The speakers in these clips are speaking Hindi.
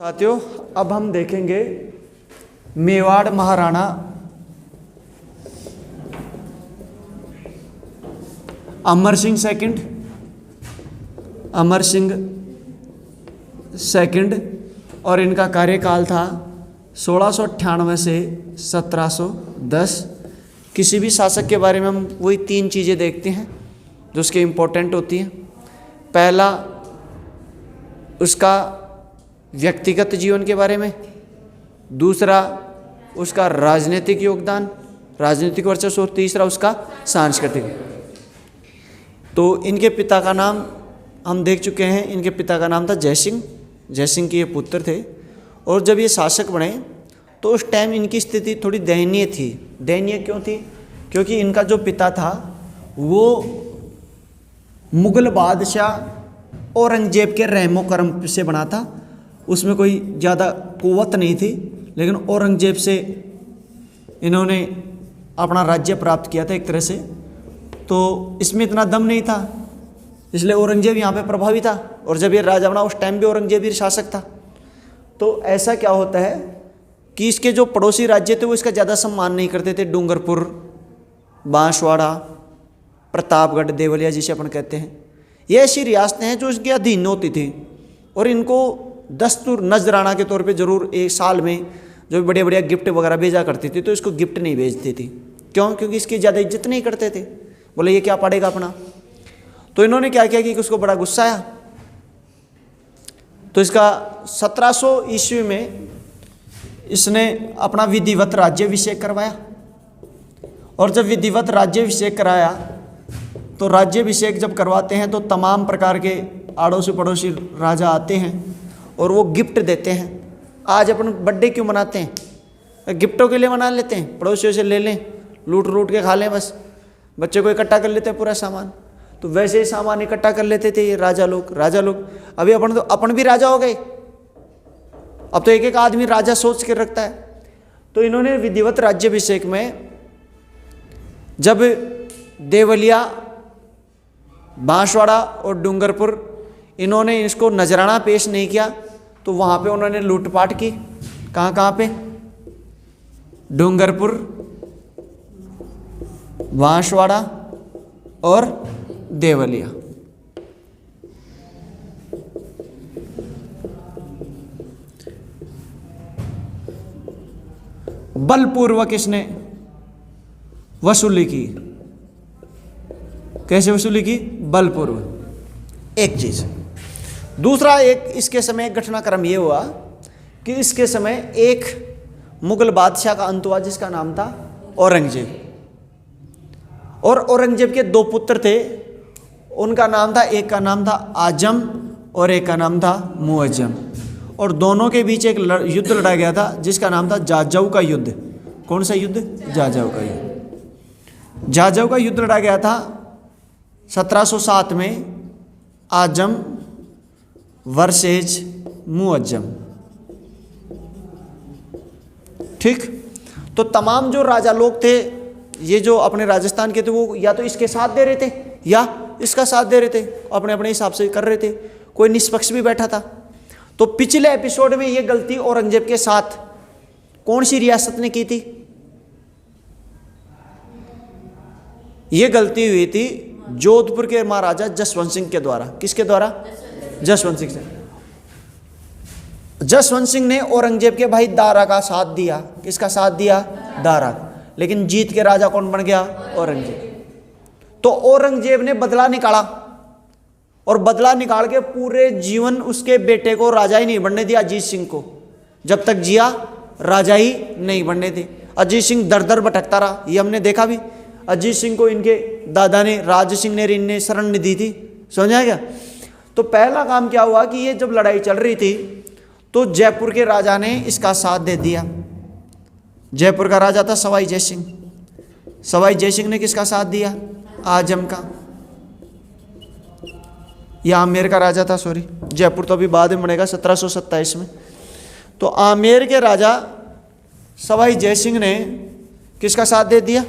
साथियों, अब हम देखेंगे मेवाड़ महाराणा अमर सिंह सेकंड और इनका कार्यकाल था 1698 से 1710। किसी भी शासक के बारे में हम वही तीन चीज़ें देखते हैं जो उसके इम्पोर्टेंट होती हैं। पहला, उसका व्यक्तिगत जीवन के बारे में। दूसरा, उसका राजनीतिक योगदान, राजनीतिक वर्चस्व। और तीसरा, उसका सांस्कृतिक। तो इनके पिता का नाम हम देख चुके हैं। इनके पिता का नाम था जयसिंह। जयसिंह के ये पुत्र थे। और जब ये शासक बने तो उस टाइम इनकी स्थिति थोड़ी दयनीय थी। दयनीय क्यों थी? क्योंकि इनका जो पिता था वो मुगल बादशाह औरंगजेब के रहमो करम से बना था। उसमें कोई ज़्यादा कुव्वत नहीं थी, लेकिन औरंगजेब से इन्होंने अपना राज्य प्राप्त किया था एक तरह से। तो इसमें इतना दम नहीं था, इसलिए औरंगजेब यहाँ पे प्रभावी था। और जब ये राजा बना उस टाइम भी औरंगजेब ही शासक था। तो ऐसा क्या होता है कि इसके जो पड़ोसी राज्य थे वो इसका ज़्यादा सम्मान नहीं करते थे। डूंगरपुर, बांसवाड़ा, प्रतापगढ़, देवलिया जिसे अपन कहते हैं, ये ऐसी रियासतें हैं जो इसके अधीन होती थी। और इनको दस्तूर नजराना के तौर पे जरूर एक साल में जो बढ़िया बढ़िया गिफ्ट वगैरह भेजा करती थी, तो इसको गिफ्ट नहीं भेजती थी। क्यों? क्योंकि इसकी ज़्यादा इज्जत नहीं करते थे। बोले ये क्या पड़ेगा अपना। तो इन्होंने क्या किया कि उसको बड़ा गुस्सा आया। तो इसका 1700 ईस्वी में इसने अपना विधिवत राज्याभिषेक करवाया। और जब विधिवत राज्याभिषेक कराया तो राज्याभिषेक जब करवाते हैं तो तमाम प्रकार के आड़ोसी पड़ोसी राजा आते हैं और वो गिफ्ट देते हैं। आज अपन बर्थडे क्यों मनाते हैं? गिफ्टों के लिए मना लेते हैं। पड़ोसियों से ले लें, लूट के खा लें, बस बच्चे को इकट्ठा कर लेते हैं पूरा सामान। तो वैसे ही सामान इकट्ठा कर लेते थे ये राजा लोग। अभी अपन भी राजा हो गए। अब तो एक एक आदमी राजा सोच के रखता है। तो इन्होंने विधिवत राज्याभिषेक में जब देवलिया, बांसवाड़ा और डूंगरपुर इन्होंने इसको नजराना पेश नहीं किया तो वहाँ पे उन्होंने लूटपाट की। कहाँ पे? डूंगरपुर, बांसवाड़ा और देवलिया। बलपूर्वक इसने वसूली की। कैसे वसूली की? बलपूर्वक। एक चीज। दूसरा, एक इसके समय एक घटनाक्रम ये हुआ कि इसके समय एक मुगल बादशाह का अंत हुआ जिसका नाम था औरंगजेब। और औरंगजेब के दो पुत्र थे। उनका नाम था, एक का नाम था आजम और एक का नाम था मुअज्जम। और दोनों के बीच एक युद्ध लड़ा गया था जिसका नाम था जाजऊ का युद्ध। कौन सा युद्ध? जाजऊ का युद्ध। जाजऊ का युद्ध लड़ा गया था 1707 में। आजम वर्सेज मुअज्जम। ठीक। तो तमाम जो राजा लोग थे, ये जो अपने राजस्थान के थे, वो या तो इसके साथ दे रहे थे या इसका साथ दे रहे थे, अपने अपने हिसाब से कर रहे थे। कोई निष्पक्ष भी बैठा था। तो पिछले एपिसोड में ये गलती औरंगजेब के साथ कौन सी रियासत ने की थी? ये गलती हुई थी जोधपुर के महाराजा जसवंत सिंह के द्वारा। किसके द्वारा? जसवंत सिंह से। जसवंत सिंह ने औरंगजेब के भाई दारा का साथ दिया। किसका साथ दिया? दारा। लेकिन जीत के राजा कौन बन गया? औरंगजेब। तो औरंगजेब ने बदला निकाला और बदला निकाल के पूरे जीवन उसके बेटे को राजा ही नहीं बनने दिया। अजीत सिंह को जब तक जिया राजा ही नहीं बनने दी। अजीत सिंह दर दर भटकता रहा। ये हमने देखा भी। अजीत सिंह को इनके दादा ने, राज सिंह ने, इनने शरण नहीं दी थी। समझा क्या? तो पहला काम क्या हुआ कि ये जब लड़ाई चल रही थी तो जयपुर के राजा ने इसका साथ दे दिया। जयपुर का राजा था सवाई जयसिंह। सवाई जयसिंह ने किसका साथ दिया? आजम का। यह आमेर का राजा था। सॉरी, जयपुर तो अभी बाद में बनेगा 1727 में। तो आमेर के राजा सवाई जयसिंह ने किसका साथ दे दिया?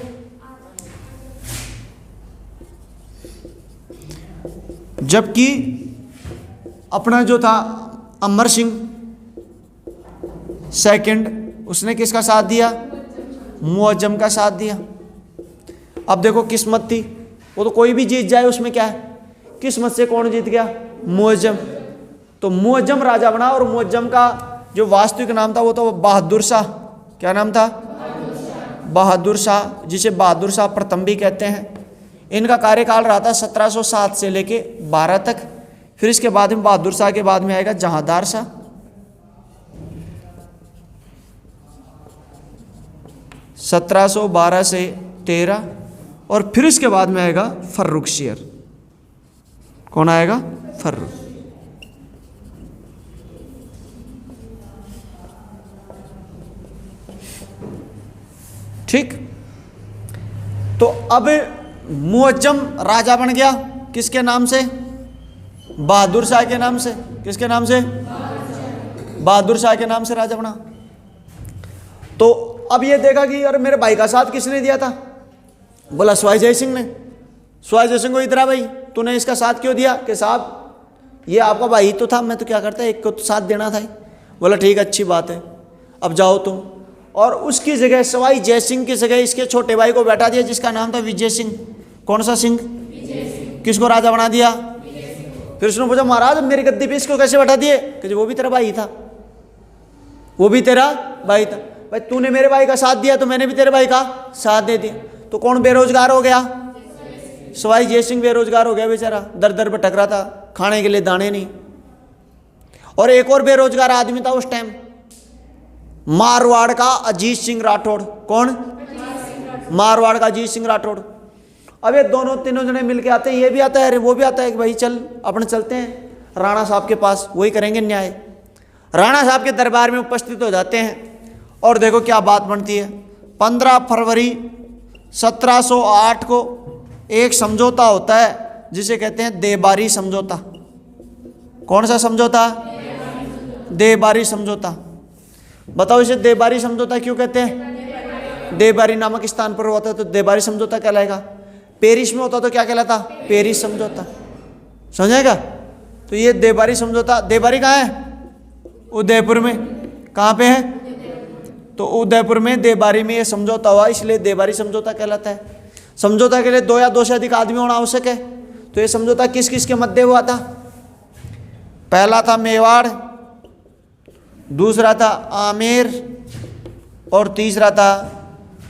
जबकि अपना जो था अमर सिंह, सेकंड उसने किसका साथ दिया? मुअज्जम का साथ दिया। अब देखो किस्मत थी, वो तो कोई भी जीत जाए उसमें क्या है, किस्मत से कौन जीत गया? मुअज्जम। तो मुअज्जम राजा बना और मुअज्जम का जो वास्तविक नाम था वो तो बहादुर शाह। क्या नाम था? बहादुर शाह, जिसे बहादुर शाह प्रथम भी कहते हैं। इनका कार्यकाल रहा था 1707 से लेके 12 तक। फिर इसके बाद में बहादुर शाह के बाद में आएगा जहांदार शाह। 1712 से 13, और फिर इसके बाद में आएगा फर्रुखशियर। कौन आएगा? फर्रुख। ठीक। तो अब मुअज्जम राजा बन गया किसके नाम से? बहादुर शाह के नाम से। किसके नाम से? बहादुर शाह के नाम से राजा बना। तो अब ये देखा कि यार मेरे भाई का साथ किसने दिया था? बोला सवाई जय सिंह ने। सवाई जय सिंह को, इधर आ भाई, तूने इसका साथ क्यों दिया? कि साहब ये आपका भाई तो था, मैं तो क्या करता, एक को तो साथ देना था। बोला ठीक, अच्छी बात है, अब जाओ तुम। और उसकी जगह सवाई जय सिंह की जगह इसके छोटे भाई को बैठा दिया जिसका नाम था विजय सिंह। कौन सा सिंह? किसको राजा बना दिया? फिर उसने पूछा महाराज मेरी गद्दी पे इसको कैसे बैठा दिए? कि वो भी तेरा भाई था, वो भी तेरा भाई था। भाई तूने मेरे भाई का साथ दिया तो मैंने भी तेरे भाई का साथ दे दिया। तो कौन बेरोजगार हो गया? सवाई जय सिंह बेरोजगार हो गया बेचारा, दर दर भटक रहा था, खाने के लिए दाने नहीं। और एक और बेरोजगार आदमी था उस टाइम, मारवाड़ का अजीत सिंह राठौड़। कौन? मारवाड़ का अजीत सिंह राठौड़। अब ये दोनों तीनों जने मिलके आते हैं, ये भी आता है, अरे वो भी आता है कि भाई चल अपने चलते हैं राणा साहब के पास, वही करेंगे न्याय। राणा साहब के दरबार में उपस्थित हो जाते हैं और देखो क्या बात बनती है। 15 फरवरी 1708 को एक समझौता होता है जिसे कहते हैं देबारी समझौता। कौन सा समझौता? देबारी समझौता। बताओ इसे देबारी समझौता क्यों कहते हैं? देबारी नामक स्थान पर होता है तो देबारी समझौता कहलाएगा। पेरिस में होता तो क्या कहलाता? पेरिस समझौता। समझाएगा? तो ये देबारी समझौता। देबारी कहाँ है? उदयपुर में। कहाँ पे है? तो उदयपुर में देबारी में ये समझौता हुआ, इसलिए देबारी समझौता कहलाता है। समझौता के लिए 2 या 2 से अधिक आदमी होना आवश्यक है। तो ये समझौता किस किस के मध्य हुआ था? पहला था मेवाड़, दूसरा था आमेर और तीसरा था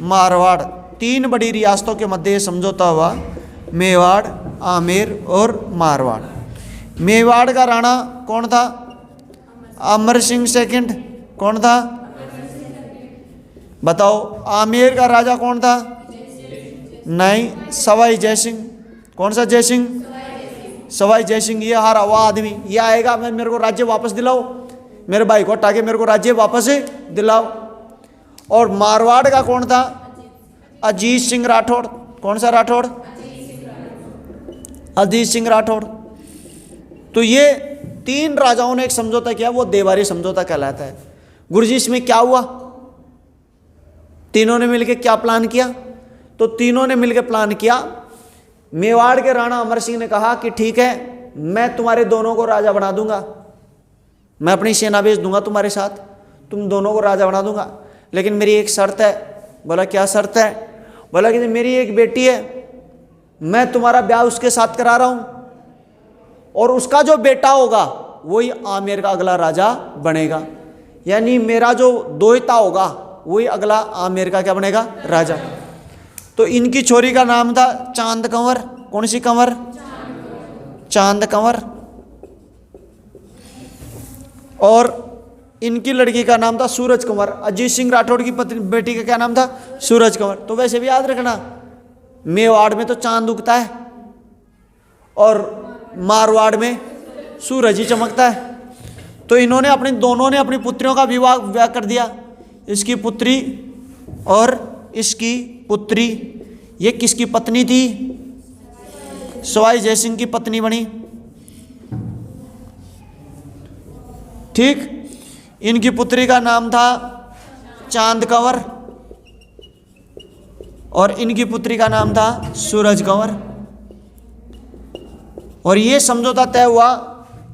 मारवाड़। 3 बड़ी रियासतों के मध्य समझौता हुआ, मेवाड़, आमेर और मारवाड़। मेवाड़ का राणा कौन था? अमर सिंह सेकंड। कौन था? बताओ। आमेर का राजा कौन था? नहीं, सवाई जय सिंह। कौन सा जय सिंह? सवाई जय सिंह। ये हारा हुआ आदमी, ये आएगा मैं मेरे को राज्य वापस दिलाओ, मेरे भाई को हटा के मेरे को राज्य वापस दिलाओ। और मारवाड़ का कौन था? अजीत सिंह राठौड़। कौन सा राठौड़? अजीत सिंह राठौड़। तो ये 3 राजाओं ने एक समझौता किया, वो देबारी समझौता कहलाता है। गुरुजी इसमें क्या हुआ? तीनों ने मिलकर क्या प्लान किया? तो तीनों ने मिलकर प्लान किया। मेवाड़ के राणा अमर सिंह ने कहा कि ठीक है, मैं तुम्हारे दोनों को राजा बना दूंगा, मैं अपनी सेना भेज दूंगा तुम्हारे साथ, तुम दोनों को राजा बना दूंगा, लेकिन मेरी एक शर्त है। बोला क्या शर्त है? बोला कि मेरी एक बेटी है, मैं तुम्हारा ब्याह उसके साथ करा रहा हूं, और उसका जो बेटा होगा वही आमेर का अगला राजा बनेगा। यानी मेरा जो दोहिता होगा वही अगला आमेर का क्या बनेगा? राजा। तो इनकी छोरी का नाम था चांद कंवर। कौन सी कंवर? चांद कंवर। और इनकी लड़की का नाम था सूरज कंवर। अजीत सिंह राठौड़ की पत्नी बेटी का क्या नाम था? सूरज कंवर। तो वैसे भी याद रखना, मेवाड़ में तो चांद उगता है और मारवाड़ में सूरज ही चमकता है। तो इन्होंने दोनों ने अपनी पुत्रियों का विवाह कर दिया। इसकी पुत्री और इसकी पुत्री। ये किसकी पत्नी थी? सवाई जय सिंह की पत्नी बनी। ठीक। इनकी पुत्री का नाम था चांद कंवर और इनकी पुत्री का नाम था सूरज कंवर। और ये समझौता तय हुआ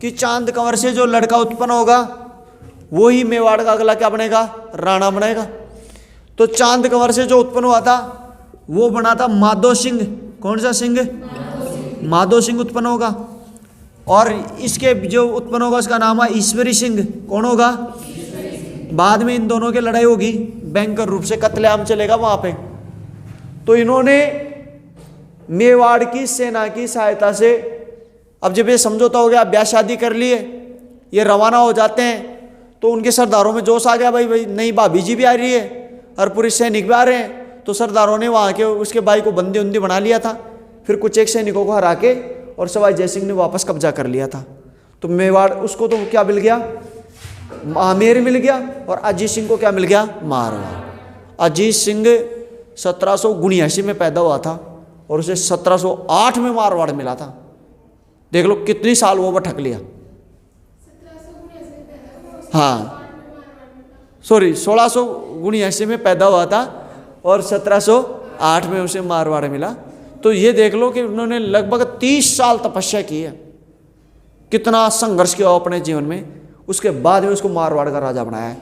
कि चांद कंवर से जो लड़का उत्पन्न होगा वो ही मेवाड़ का अगला क्या बनेगा, राणा बनेगा। तो चांद कंवर से जो उत्पन्न हुआ था वो बना था माधो सिंह। कौन सा सिंह? माधो सिंह उत्पन्न होगा। और इसके जो उत्पन्न होगा उसका नाम है ईश्वरी सिंह। कौन होगा? बाद में इन दोनों की लड़ाई होगी, भयंकर रूप से कत्लेआम चलेगा वहां पे। तो इन्होंने मेवाड़ की सेना की सहायता से, अब जब ये समझौता हो गया, ब्याह शादी कर लिए, ये रवाना हो जाते हैं, तो उनके सरदारों में जोश आ गया, भाई भाई नई भाभी जी भी आ रही है और पूरे सैनिक भी आ रहे हैं। तो सरदारों ने वहाँ के उसके भाई को बंदी उंदी बना लिया था। फिर कुछ एक सैनिकों को हरा के और सवाई जयसिंह ने वापस कब्जा कर लिया था। तो मेवाड़ उसको तो क्या मिल गया, आमेर मिल गया। और अजीत सिंह को क्या मिल गया, मारवाड़। अजीत सिंह 1779 में पैदा हुआ था और उसे 1708 में मारवाड़ मिला था। देख लो कितनी साल वो भटक लिया। हाँ सॉरी, 1679 में पैदा हुआ था और 1708 में उसे मारवाड़ मिला। तो ये देख लो कि उन्होंने लगभग 30 साल तपस्या की है, कितना संघर्ष किया अपने जीवन में। उसके बाद में उसको मारवाड़ का राजा बनाया है।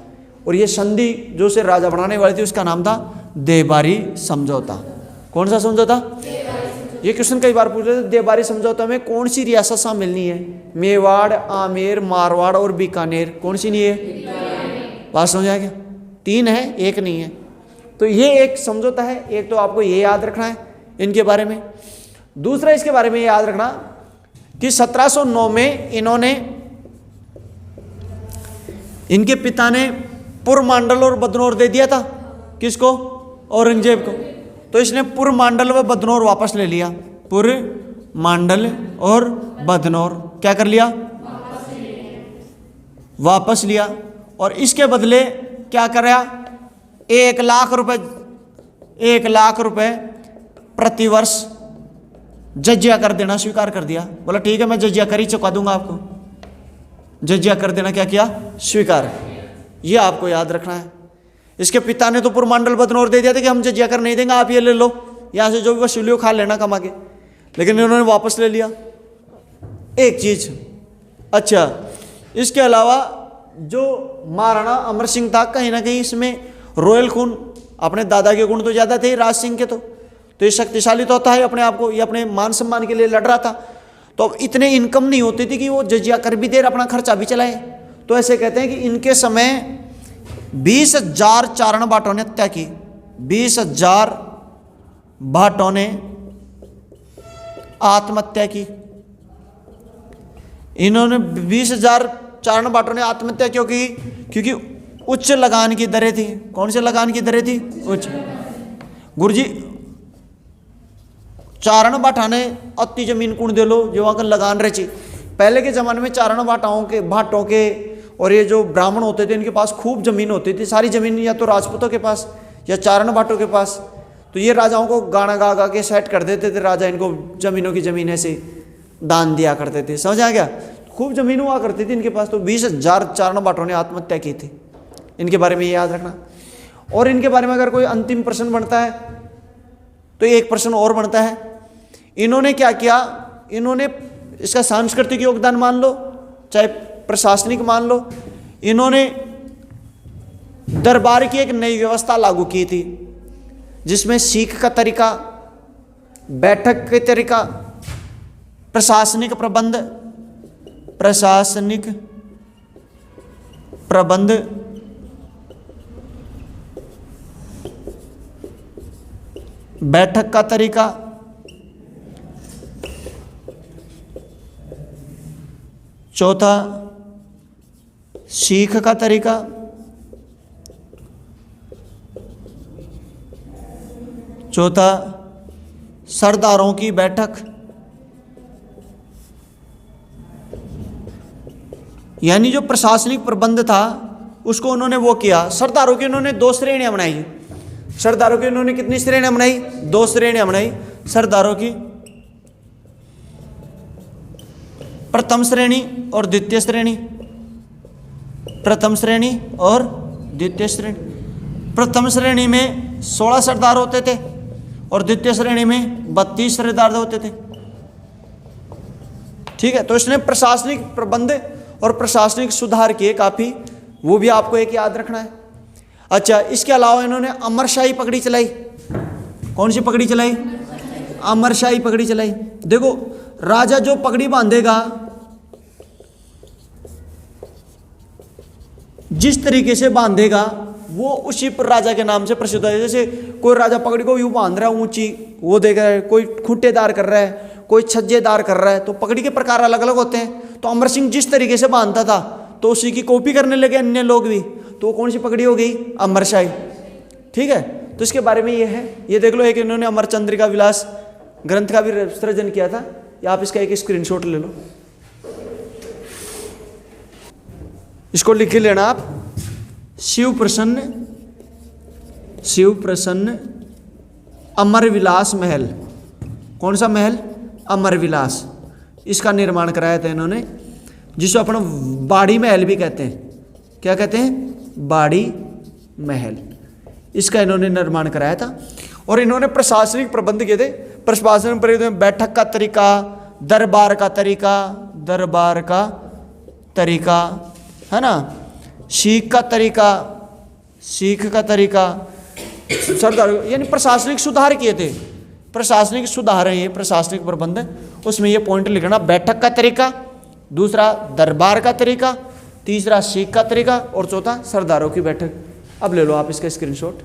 और ये संधि जो उसे राजा बनाने वाली थी उसका नाम था देवबारी समझौता। कौन सा समझौता? ये क्वेश्चन कई बार पूछ रहे थे, देवबारी समझौता में कौन सी रियासत शामिल नहीं है? मेवाड़, आमेर, मारवाड़ और बीकानेर। कौन सी नहीं है? बात समझ आ गया? 3 है, एक नहीं है। तो ये एक समझौता है। एक तो आपको ये याद रखना है इनके बारे में। दूसरा इसके बारे में याद रखना कि 1709 में इन्होंने, इनके पिता ने पुरमांडल और बदनौर दे दिया था। किसको? औरंगजेब को। तो इसने पुरमांडल व बदनौर वापस ले लिया। पुरमांडल और बदनौर क्या कर लिया? वापस लिया। और इसके बदले क्या कराया? 1 लाख रुपए, 1 लाख रुपए प्रतिवर्ष जजिया कर देना स्वीकार कर दिया। बोला ठीक है मैं जजिया कर ही चुका दूंगा आपको। जजिया कर देना क्या किया? स्वीकार। ये आपको याद रखना है। इसके पिता ने तो पुरमांडल बदनौर दे दिया था कि हम जजिया कर नहीं देंगे, आप ये ले लो, यहाँ से जो भी वसूली हो खा लेना कमा के। लेकिन इन्होंने वापस ले लिया एक चीज। अच्छा, इसके अलावा जो महाराणा अमर सिंह था, कहीं ना कहीं इसमें रॉयल खून, अपने दादा के गुण तो ज़्यादा थे राज सिंह के। तो ये शक्तिशाली तो होता है अपने आप को, ये अपने मान सम्मान के लिए लड़ रहा था। तो अब इतने इनकम नहीं होती थी कि वो जजिया कर भी दे, अपना खर्चा भी चलाए। तो ऐसे कहते हैं कि इनके समय 20,000 चारण भाटों ने हत्या की। 20,000 भाटों ने आत्महत्या की। इन्होंने 20,000 चारण भाटों ने आत्महत्या क्यों की? क्योंकि उच्च लगान की दरें थी। कौन से लगान की दरें थी? उच्च। गुरुजी, चारण भाटा ने अति जमीन कुण दे लो जो वहाँ का लगान रची। पहले के ज़माने में चारण भाटों के और ये जो ब्राह्मण होते थे इनके पास खूब जमीन होती थी। सारी जमीन या तो राजपूतों के पास या चारण भाटों के पास। तो ये राजाओं को गाना गा गा के सेट कर देते थे। राजा इनको जमीनों की जमीन ऐसे दान दिया करते थे। समझ आ गया? खूब जमीन हुआ करती थी इनके पास। तो 20,000 चारण भाटों ने आत्महत्या की थी। इनके बारे में ये याद रखना। और इनके बारे में अगर कोई अंतिम प्रश्न बनता है तो एक प्रश्न और बनता है, इन्होंने क्या किया? इन्होंने इसका सांस्कृतिक योगदान मान लो चाहे प्रशासनिक मान लो, इन्होंने दरबार की एक नई व्यवस्था लागू की थी जिसमें सीख का तरीका, बैठक के तरीका, प्रशासनिक प्रबंध बैठक का तरीका, चौथा सीख का तरीका, चौथा सरदारों की बैठक, यानी जो प्रशासनिक प्रबंध था उसको उन्होंने वो किया। सरदारों की उन्होंने 2 श्रेणियां बनाई। सरदारों की उन्होंने कितनी श्रेणियां बनाई? 2 श्रेणियां बनाई सरदारों की, प्रथम श्रेणी और द्वितीय श्रेणी। प्रथम श्रेणी और द्वितीय श्रेणी। प्रथम श्रेणी में 16 सरदार होते थे और द्वितीय श्रेणी में 32 सरदार होते थे। ठीक है, तो इसने प्रशासनिक प्रबंध और प्रशासनिक सुधार किए काफ़ी वो भी आपको एक याद रखना है। अच्छा, इसके अलावा इन्होंने अमरशाही पगड़ी चलाई। कौन सी पगड़ी चलाई? अमरशाही पगड़ी चलाई। देखो, राजा जो पगड़ी बांधेगा, जिस तरीके से बांधेगा वो उसी पर राजा के नाम से प्रसिद्ध है। जैसे कोई राजा पगड़ी को यूं बांध रहा है ऊंची, वो देख रहा है, कोई खूंटेदार कर रहा है, कोई छज्जेदार कर रहा है, तो पगड़ी के प्रकार अलग अलग होते हैं। तो अमर सिंह जिस तरीके से बांधता था तो उसी की कॉपी करने लगे अन्य लोग भी, तो वो कौन सी पगड़ी हो गई? अमरशाही। ठीक है, तो इसके बारे में ये है, ये देख लो। एक इन्होंने अमरचंद्रिका विलास ग्रंथ का भी सृजन किया था, या आप इसका एक स्क्रीनशॉट ले लो, इसको लिख के लेना आप। शिव प्रसन्न अमर विलास महल। कौन सा महल? अमर विलास। इसका निर्माण कराया था इन्होंने, जिसको अपन बाड़ी महल भी कहते हैं। क्या कहते हैं? बाड़ी महल। इसका इन्होंने निर्माण कराया था। और इन्होंने प्रशासनिक प्रबंध किए थे। प्रशासनिक प्रबंध में बैठक का तरीका, दरबार का तरीका है ना, सीख का तरीका, सरदार, यानी प्रशासनिक सुधार किए थे। प्रशासनिक सुधार है ये, प्रशासनिक प्रबंध है। उसमें ये पॉइंट लिखना, बैठक का तरीका, दूसरा दरबार का तरीका, तीसरा सीख का तरीका, और चौथा सरदारों की बैठक। अब ले लो आप इसका स्क्रीनशॉट।